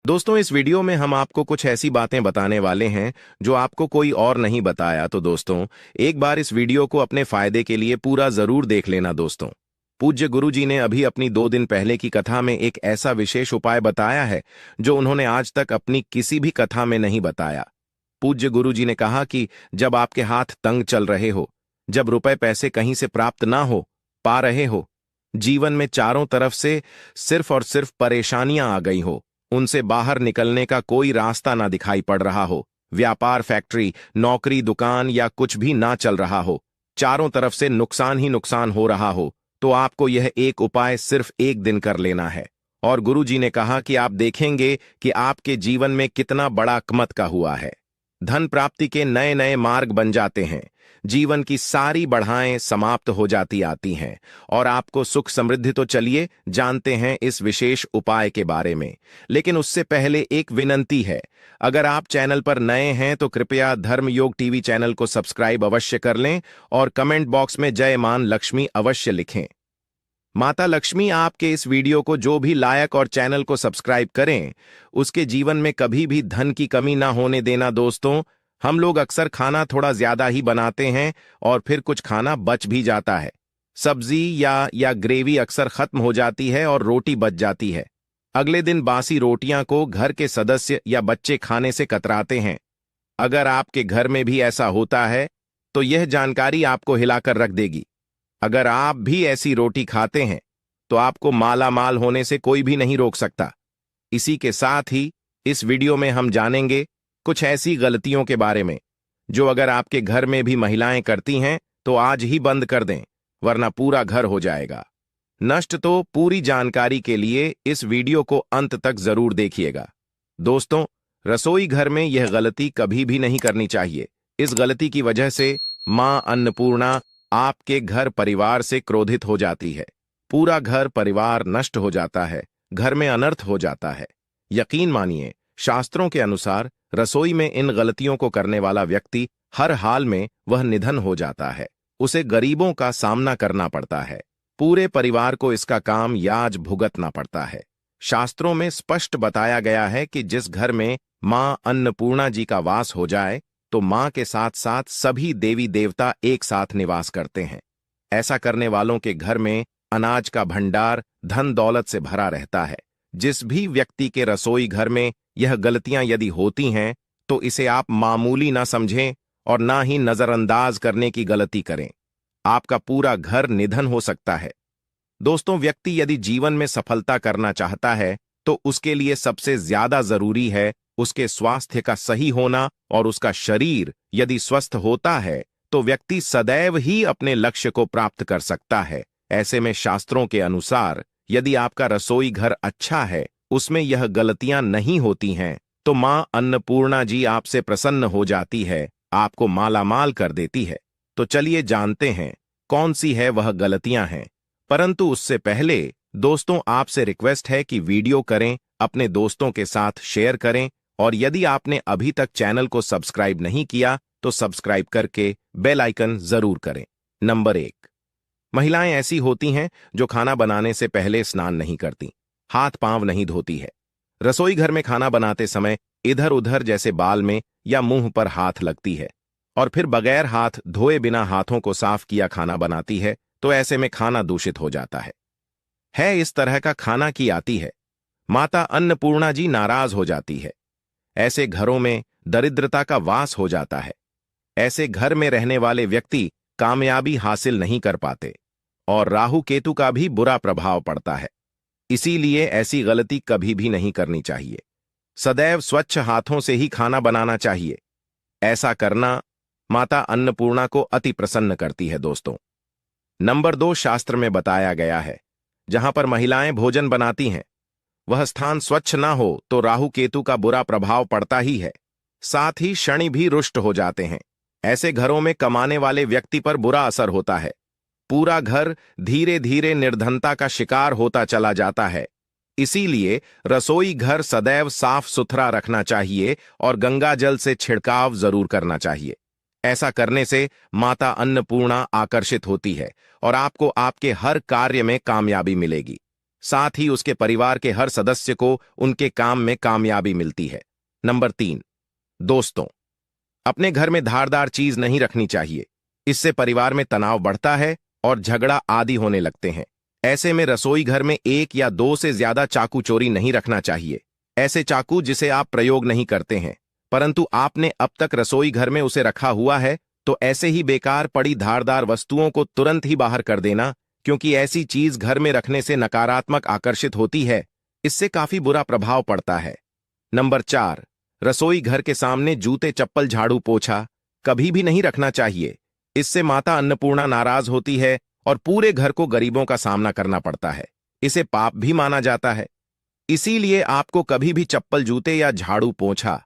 दोस्तों, इस वीडियो में हम आपको कुछ ऐसी बातें बताने वाले हैं जो आपको कोई और नहीं बताया। तो दोस्तों, एक बार इस वीडियो को अपने फायदे के लिए पूरा जरूर देख लेना। दोस्तों, पूज्य गुरु जी ने अभी अपनी 2 दिन पहले की कथा में एक ऐसा विशेष उपाय बताया है जो उन्होंने आज तक अपनी किसी भी कथा में नहीं बताया। पूज्य गुरु जी ने कहा कि जब आपके हाथ तंग चल रहे हो, जब रुपए पैसे कहीं से प्राप्त ना हो पा रहे हो, जीवन में चारों तरफ से सिर्फ और सिर्फ परेशानियां आ गई हो, उनसे बाहर निकलने का कोई रास्ता ना दिखाई पड़ रहा हो, व्यापार, फैक्ट्री, नौकरी, दुकान या कुछ भी ना चल रहा हो, चारों तरफ से नुकसान ही नुकसान हो रहा हो, तो आपको यह एक उपाय सिर्फ 1 दिन कर लेना है। और गुरु जी ने कहा कि आप देखेंगे कि आपके जीवन में कितना बड़ा चमत्कार हुआ है। धन प्राप्ति के नए नए मार्ग बन जाते हैं, जीवन की सारी बढ़ाएं समाप्त हो जाती आती हैं, और आपको सुख समृद्धि। तो चलिए जानते हैं इस विशेष उपाय के बारे में। लेकिन उससे पहले एक विनंती है, अगर आप चैनल पर नए हैं तो कृपया धर्म योग टीवी चैनल को सब्सक्राइब अवश्य कर लें और कमेंट बॉक्स में जय मान लक्ष्मी अवश्य लिखें। माता लक्ष्मी आपके इस वीडियो को जो भी लायक और चैनल को सब्सक्राइब करें, उसके जीवन में कभी भी धन की कमी ना होने देना। दोस्तों, हम लोग अक्सर खाना थोड़ा ज्यादा ही बनाते हैं और फिर कुछ खाना बच भी जाता है। सब्जी या ग्रेवी अक्सर खत्म हो जाती है और रोटी बच जाती है। अगले दिन बासी रोटियां को घर के सदस्य या बच्चे खाने से कतराते हैं। अगर आपके घर में भी ऐसा होता है तो यह जानकारी आपको हिलाकर रख देगी। अगर आप भी ऐसी रोटी खाते हैं तो आपको माला माल होने से कोई भी नहीं रोक सकता। इसी के साथ ही इस वीडियो में हम जानेंगे कुछ ऐसी गलतियों के बारे में जो अगर आपके घर में भी महिलाएं करती हैं तो आज ही बंद कर दें, वरना पूरा घर हो जाएगा नष्ट। तो पूरी जानकारी के लिए इस वीडियो को अंत तक जरूर देखिएगा। दोस्तों, रसोई घर में यह गलती कभी भी नहीं करनी चाहिए। इस गलती की वजह से मां अन्नपूर्णा आपके घर परिवार से क्रोधित हो जाती है। पूरा घर परिवार नष्ट हो जाता है, घर में अनर्थ हो जाता है। यकीन मानिए, शास्त्रों के अनुसार रसोई में इन गलतियों को करने वाला व्यक्ति हर हाल में वह निधन हो जाता है। उसे गरीबों का सामना करना पड़ता है, पूरे परिवार को इसका काम याज भुगतना पड़ता है। शास्त्रों में स्पष्ट बताया गया है कि जिस घर में मां अन्नपूर्णा जी का वास हो जाए तो मां के साथ साथ सभी देवी देवता एक साथ निवास करते हैं। ऐसा करने वालों के घर में अनाज का भंडार धन दौलत से भरा रहता है। जिस भी व्यक्ति के रसोई घर में यह गलतियां यदि होती हैं तो इसे आप मामूली ना समझें और ना ही नजरअंदाज करने की गलती करें। आपका पूरा घर निधन हो सकता है। दोस्तों, व्यक्ति यदि जीवन में सफलता करना चाहता है तो उसके लिए सबसे ज्यादा जरूरी है उसके स्वास्थ्य का सही होना, और उसका शरीर यदि स्वस्थ होता है तो व्यक्ति सदैव ही अपने लक्ष्य को प्राप्त कर सकता है। ऐसे में शास्त्रों के अनुसार यदि आपका रसोई घर अच्छा है, उसमें यह गलतियां नहीं होती हैं, तो मां अन्नपूर्णा जी आपसे प्रसन्न हो जाती है, आपको मालामाल कर देती है। तो चलिए जानते हैं कौन सी है वह गलतियां हैं। परंतु उससे पहले दोस्तों, आपसे रिक्वेस्ट है कि वीडियो करें, अपने दोस्तों के साथ शेयर करें, और यदि आपने अभी तक चैनल को सब्सक्राइब नहीं किया तो सब्सक्राइब करके बेल आइकन जरूर करें। नंबर 1, महिलाएं ऐसी होती हैं जो खाना बनाने से पहले स्नान नहीं करती, हाथ पांव नहीं धोती है। रसोई घर में खाना बनाते समय इधर उधर जैसे बाल में या मुंह पर हाथ लगती है, और फिर बगैर हाथ धोए बिना हाथों को साफ किया खाना बनाती है, तो ऐसे में खाना दूषित हो जाता है। इस तरह का खाना की आती है, माता अन्नपूर्णा जी नाराज हो जाती है। ऐसे घरों में दरिद्रता का वास हो जाता है। ऐसे घर में रहने वाले व्यक्ति कामयाबी हासिल नहीं कर पाते और राहु केतु का भी बुरा प्रभाव पड़ता है। इसीलिए ऐसी गलती कभी भी नहीं करनी चाहिए। सदैव स्वच्छ हाथों से ही खाना बनाना चाहिए। ऐसा करना माता अन्नपूर्णा को अति प्रसन्न करती है। दोस्तों, नंबर 2, शास्त्र में बताया गया है जहां पर महिलाएं भोजन बनाती हैं वह स्थान स्वच्छ ना हो तो राहु केतु का बुरा प्रभाव पड़ता ही है, साथ ही शनि भी रुष्ट हो जाते हैं। ऐसे घरों में कमाने वाले व्यक्ति पर बुरा असर होता है। पूरा घर धीरे धीरे निर्धनता का शिकार होता चला जाता है। इसीलिए रसोई घर सदैव साफ सुथरा रखना चाहिए और गंगा जल से छिड़काव जरूर करना चाहिए। ऐसा करने से माता अन्नपूर्णा आकर्षित होती है और आपको आपके हर कार्य में कामयाबी मिलेगी। साथ ही उसके परिवार के हर सदस्य को उनके काम में कामयाबी मिलती है। नंबर 3, दोस्तों, अपने घर में धारदार चीज नहीं रखनी चाहिए। इससे परिवार में तनाव बढ़ता है और झगड़ा आदि होने लगते हैं। ऐसे में रसोई घर में 1 या 2 से ज्यादा चाकू चोरी नहीं रखना चाहिए। ऐसे चाकू जिसे आप प्रयोग नहीं करते हैं परंतु आपने अब तक रसोई घर में उसे रखा हुआ है, तो ऐसे ही बेकार पड़ी धारदार वस्तुओं को तुरंत ही बाहर कर देना, क्योंकि ऐसी चीज घर में रखने से नकारात्मक आकर्षित होती है। इससे काफी बुरा प्रभाव पड़ता है। नंबर 4, रसोई घर के सामने जूते, चप्पल, झाड़ू, पोछा कभी भी नहीं रखना चाहिए। इससे माता अन्नपूर्णा नाराज होती है और पूरे घर को गरीबों का सामना करना पड़ता है। इसे पाप भी माना जाता है। इसीलिए आपको कभी भी चप्पल, जूते या झाड़ू, पोछा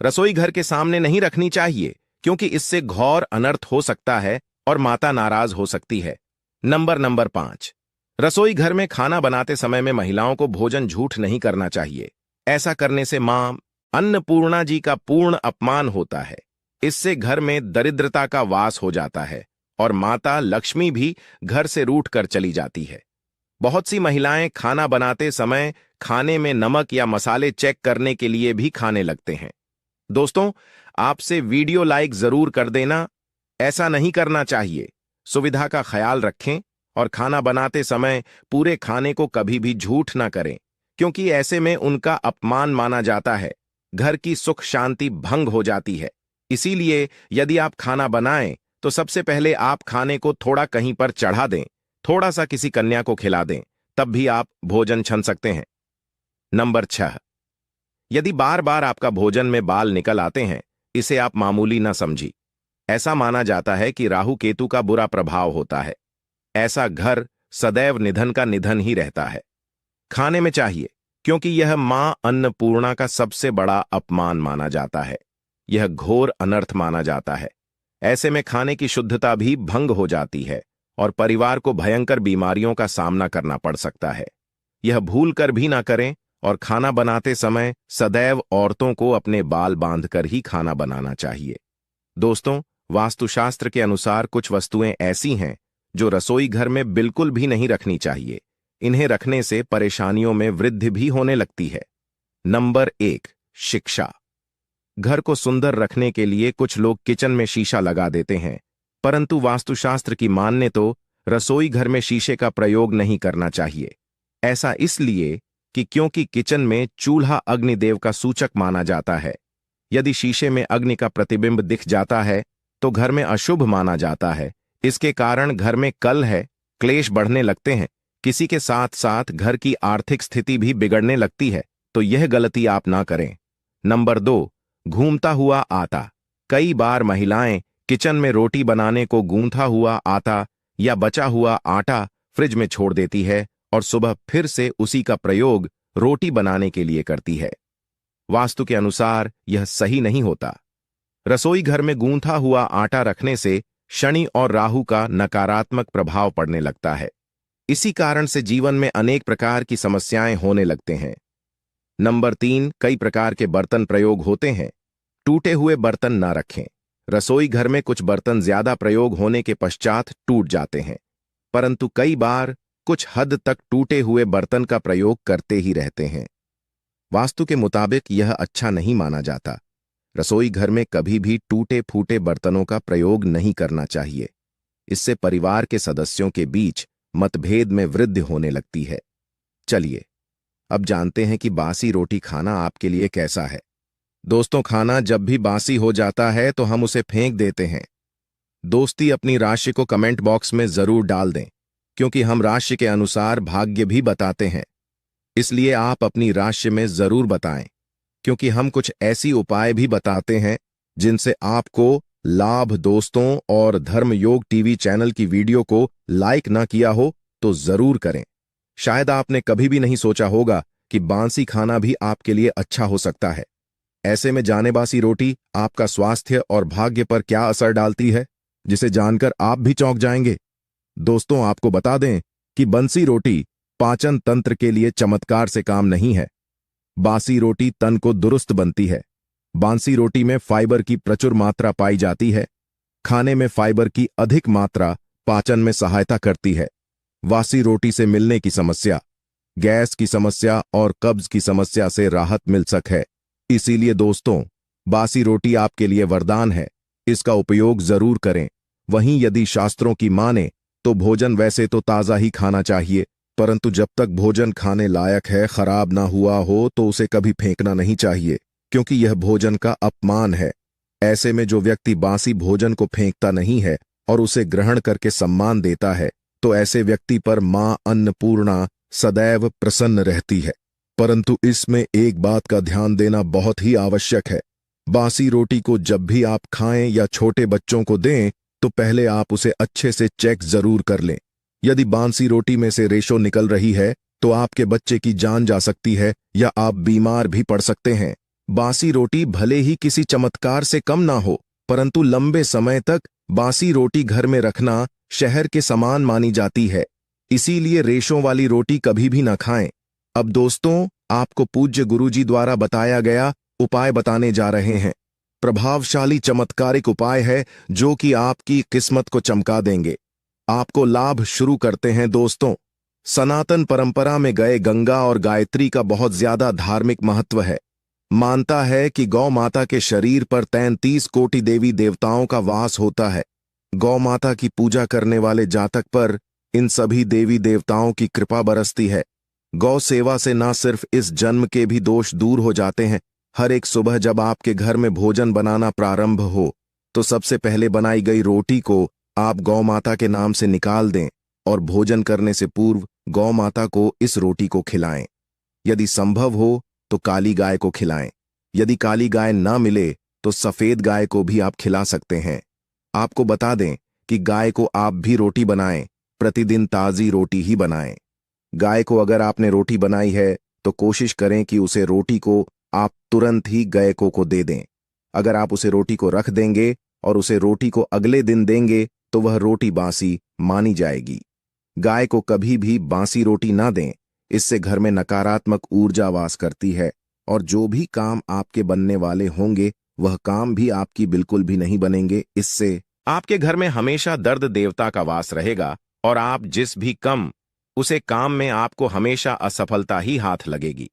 रसोई घर के सामने नहीं रखनी चाहिए, क्योंकि इससे घोर अनर्थ हो सकता है और माता नाराज हो सकती है। नंबर 5, रसोई घर में खाना बनाते समय में महिलाओं को भोजन झूठ नहीं करना चाहिए। ऐसा करने से मां अन्नपूर्णा जी का पूर्ण अपमान होता है। इससे घर में दरिद्रता का वास हो जाता है और माता लक्ष्मी भी घर से रूठ कर चली जाती है। बहुत सी महिलाएं खाना बनाते समय खाने में नमक या मसाले चेक करने के लिए भी खाने लगते हैं। दोस्तों, आपसे वीडियो लाइक जरूर कर देना। ऐसा नहीं करना चाहिए। सुविधा का ख्याल रखें और खाना बनाते समय पूरे खाने को कभी भी झूठ ना करें, क्योंकि ऐसे में उनका अपमान माना जाता है। घर की सुख शांति भंग हो जाती है। इसीलिए यदि आप खाना बनाएं तो सबसे पहले आप खाने को थोड़ा कहीं पर चढ़ा दें, थोड़ा सा किसी कन्या को खिला दें, तब भी आप भोजन छन सकते हैं। नंबर 6, यदि बार बार आपका भोजन में बाल निकल आते हैं, इसे आप मामूली ना समझी। ऐसा माना जाता है कि राहु केतु का बुरा प्रभाव होता है। ऐसा घर सदैव निधन का निधन ही रहता है। खाने में चाहिए, क्योंकि यह मां अन्नपूर्णा का सबसे बड़ा अपमान माना जाता है। यह घोर अनर्थ माना जाता है। ऐसे में खाने की शुद्धता भी भंग हो जाती है और परिवार को भयंकर बीमारियों का सामना करना पड़ सकता है। यह भूल कर भी ना करें और खाना बनाते समय सदैव औरतों को अपने बाल बांधकर ही खाना बनाना चाहिए। दोस्तों, वास्तुशास्त्र के अनुसार कुछ वस्तुएं ऐसी हैं जो रसोई घर में बिल्कुल भी नहीं रखनी चाहिए। इन्हें रखने से परेशानियों में वृद्धि भी होने लगती है। नंबर 1, शिक्षा। घर को सुंदर रखने के लिए कुछ लोग किचन में शीशा लगा देते हैं, परंतु वास्तुशास्त्र की माने तो रसोई घर में शीशे का प्रयोग नहीं करना चाहिए। ऐसा इसलिए कि क्योंकि किचन में चूल्हा अग्निदेव का सूचक माना जाता है। यदि शीशे में अग्नि का प्रतिबिंब दिख जाता है तो घर में अशुभ माना जाता है। इसके कारण घर में कलह, क्लेश बढ़ने लगते हैं। किसी के साथ साथ घर की आर्थिक स्थिति भी बिगड़ने लगती है, तो यह गलती आप ना करें। नंबर 2, घूमता हुआ आटा। कई बार महिलाएं किचन में रोटी बनाने को गूंथा हुआ आटा या बचा हुआ आटा फ्रिज में छोड़ देती है और सुबह फिर से उसी का प्रयोग रोटी बनाने के लिए करती है। वास्तु के अनुसार यह सही नहीं होता। रसोई घर में गूंथा हुआ आटा रखने से शनि और राहु का नकारात्मक प्रभाव पड़ने लगता है। इसी कारण से जीवन में अनेक प्रकार की समस्याएं होने लगते हैं। नंबर 3, कई प्रकार के बर्तन प्रयोग होते हैं। टूटे हुए बर्तन ना रखें। रसोई घर में कुछ बर्तन ज्यादा प्रयोग होने के पश्चात टूट जाते हैं, परंतु कई बार कुछ हद तक टूटे हुए बर्तन का प्रयोग करते ही रहते हैं। वास्तु के मुताबिक यह अच्छा नहीं माना जाता। रसोई घर में कभी भी टूटे फूटे बर्तनों का प्रयोग नहीं करना चाहिए। इससे परिवार के सदस्यों के बीच मतभेद में वृद्धि होने लगती है। चलिए अब जानते हैं कि बासी रोटी खाना आपके लिए कैसा है। दोस्तों, खाना जब भी बासी हो जाता है तो हम उसे फेंक देते हैं। दोस्ती अपनी राशि को कमेंट बॉक्स में जरूर डाल दें, क्योंकि हम राशि के अनुसार भाग्य भी बताते हैं। इसलिए आप अपनी राशि में जरूर बताएं, क्योंकि हम कुछ ऐसी उपाय भी बताते हैं जिनसे आपको लाभ। दोस्तों, और धर्म योग टीवी चैनल की वीडियो को लाइक ना किया हो तो जरूर करें। शायद आपने कभी भी नहीं सोचा होगा कि बासी खाना भी आपके लिए अच्छा हो सकता है। ऐसे में जाने बासी रोटी आपका स्वास्थ्य और भाग्य पर क्या असर डालती है, जिसे जानकर आप भी चौंक जाएंगे। दोस्तों, आपको बता दें कि बंसी रोटी पाचन तंत्र के लिए चमत्कार से काम नहीं है। बासी रोटी तन को दुरुस्त बनती है। बासी रोटी में फाइबर की प्रचुर मात्रा पाई जाती है। खाने में फाइबर की अधिक मात्रा पाचन में सहायता करती है। बासी रोटी से मिलने की समस्या। गैस की समस्या और कब्ज की समस्या से राहत मिल सके। इसीलिए दोस्तों, बासी रोटी आपके लिए वरदान है, इसका उपयोग जरूर करें। वहीं यदि शास्त्रों की माने तो भोजन वैसे तो ताज़ा ही खाना चाहिए, परंतु जब तक भोजन खाने लायक है, खराब ना हुआ हो, तो उसे कभी फेंकना नहीं चाहिए, क्योंकि यह भोजन का अपमान है। ऐसे में जो व्यक्ति बासी भोजन को फेंकता नहीं है और उसे ग्रहण करके सम्मान देता है, तो ऐसे व्यक्ति पर मां अन्नपूर्णा सदैव प्रसन्न रहती है। परंतु इसमें एक बात का ध्यान देना बहुत ही आवश्यक है। बासी रोटी को जब भी आप खाएं या छोटे बच्चों को दें, तो पहले आप उसे अच्छे से चेक जरूर कर लें। यदि बासी रोटी में से रेशो निकल रही है, तो आपके बच्चे की जान जा सकती है या आप बीमार भी पड़ सकते हैं। बासी रोटी भले ही किसी चमत्कार से कम ना हो, परंतु लंबे समय तक बासी रोटी घर में रखना शहर के समान मानी जाती है। इसीलिए रेशों वाली रोटी कभी भी ना खाएं। अब दोस्तों, आपको पूज्य गुरुजी द्वारा बताया गया उपाय बताने जा रहे हैं। प्रभावशाली चमत्कारिक उपाय है जो कि आपकी किस्मत को चमका देंगे। आपको लाभ शुरू करते हैं दोस्तों। सनातन परंपरा में गए गंगा और गायत्री का बहुत ज्यादा धार्मिक महत्व है। मानता है कि गौ माता के शरीर पर 33 कोटि देवी देवताओं का वास होता है। गौ माता की पूजा करने वाले जातक पर इन सभी देवी देवताओं की कृपा बरसती है। गौ सेवा से न सिर्फ इस जन्म के भी दोष दूर हो जाते हैं। हर एक सुबह जब आपके घर में भोजन बनाना प्रारंभ हो, तो सबसे पहले बनाई गई रोटी को आप गौ माता के नाम से निकाल दें और भोजन करने से पूर्व गौ माता को इस रोटी को खिलाएं। यदि संभव हो तो काली गाय को खिलाएं। यदि काली गाय ना मिले तो सफेद गाय को भी आप खिला सकते हैं। आपको बता दें कि गाय को आप भी रोटी बनाएं, प्रतिदिन ताजी रोटी ही बनाएं। गाय को अगर आपने रोटी बनाई है तो कोशिश करें कि उसे रोटी को आप तुरंत ही गायकों को दे दें। अगर आप उसे रोटी को रख देंगे और उसे रोटी को अगले दिन देंगे तो वह रोटी बासी मानी जाएगी। गाय को कभी भी बासी रोटी ना दें, इससे घर में नकारात्मक ऊर्जा वास करती है और जो भी काम आपके बनने वाले होंगे वह काम भी आपकी बिल्कुल भी नहीं बनेंगे। इससे आपके घर में हमेशा दर्द देवता का वास रहेगा और आप जिस भी उसे काम में आपको हमेशा असफलता ही हाथ लगेगी।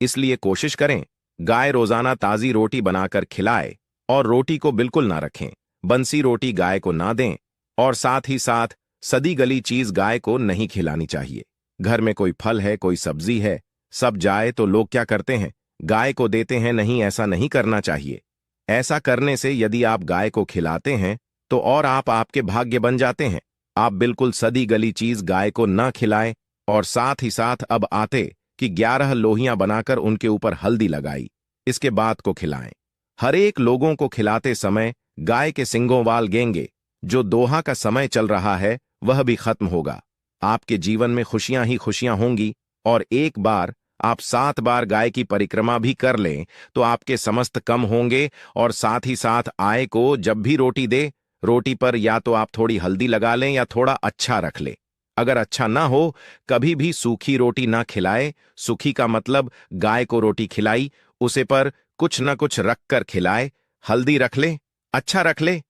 इसलिए कोशिश करें गाय रोजाना ताजी रोटी बनाकर खिलाए और रोटी को बिल्कुल ना रखें। बंसी रोटी गाय को ना दें और साथ ही साथ सदी गली चीज गाय को नहीं खिलानी चाहिए। घर में कोई फल है, कोई सब्जी है, सब जाए तो लोग क्या करते हैं, गाय को देते हैं। नहीं, ऐसा नहीं करना चाहिए। ऐसा करने से यदि आप गाय को खिलाते हैं तो और आप आपके भाग्य बन जाते हैं। आप बिल्कुल सदी गली चीज गाय को ना खिलाएं और साथ ही साथ अब आते कि 11 लोहियां बनाकर उनके ऊपर हल्दी लगाई, इसके बाद को खिलाएं। हर एक लोगों को खिलाते समय गाय के सिंगों वाल गेंगे। जो दोहा का समय चल रहा है वह भी खत्म होगा। आपके जीवन में खुशियां ही खुशियां होंगी और एक बार आप 7 बार गाय की परिक्रमा भी कर लें तो आपके समस्त कम होंगे। और साथ ही साथ आय को जब भी रोटी दे, रोटी पर या तो आप थोड़ी हल्दी लगा लें या थोड़ा अच्छा रख लें। अगर अच्छा ना हो, कभी भी सूखी रोटी ना खिलाए। सूखी का मतलब गाय को रोटी खिलाई, उसे पर कुछ न कुछ रख कर खिलाए। हल्दी रख ले, अच्छा रख ले,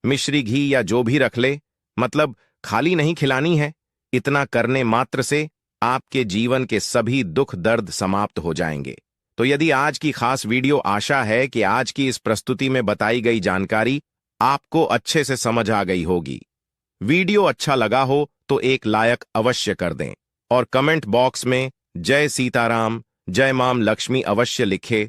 मिश्री घी या जो भी रख ले, मतलब खाली नहीं खिलानी है। इतना करने मात्र से आपके जीवन के सभी दुख दर्द समाप्त हो जाएंगे। तो यदि आज की खास वीडियो, आशा है कि आज की इस प्रस्तुति में बताई गई जानकारी आपको अच्छे से समझ आ गई होगी। वीडियो अच्छा लगा हो तो एक लाइक अवश्य कर दें और कमेंट बॉक्स में जय सीताराम, जय मां लक्ष्मी अवश्य लिखे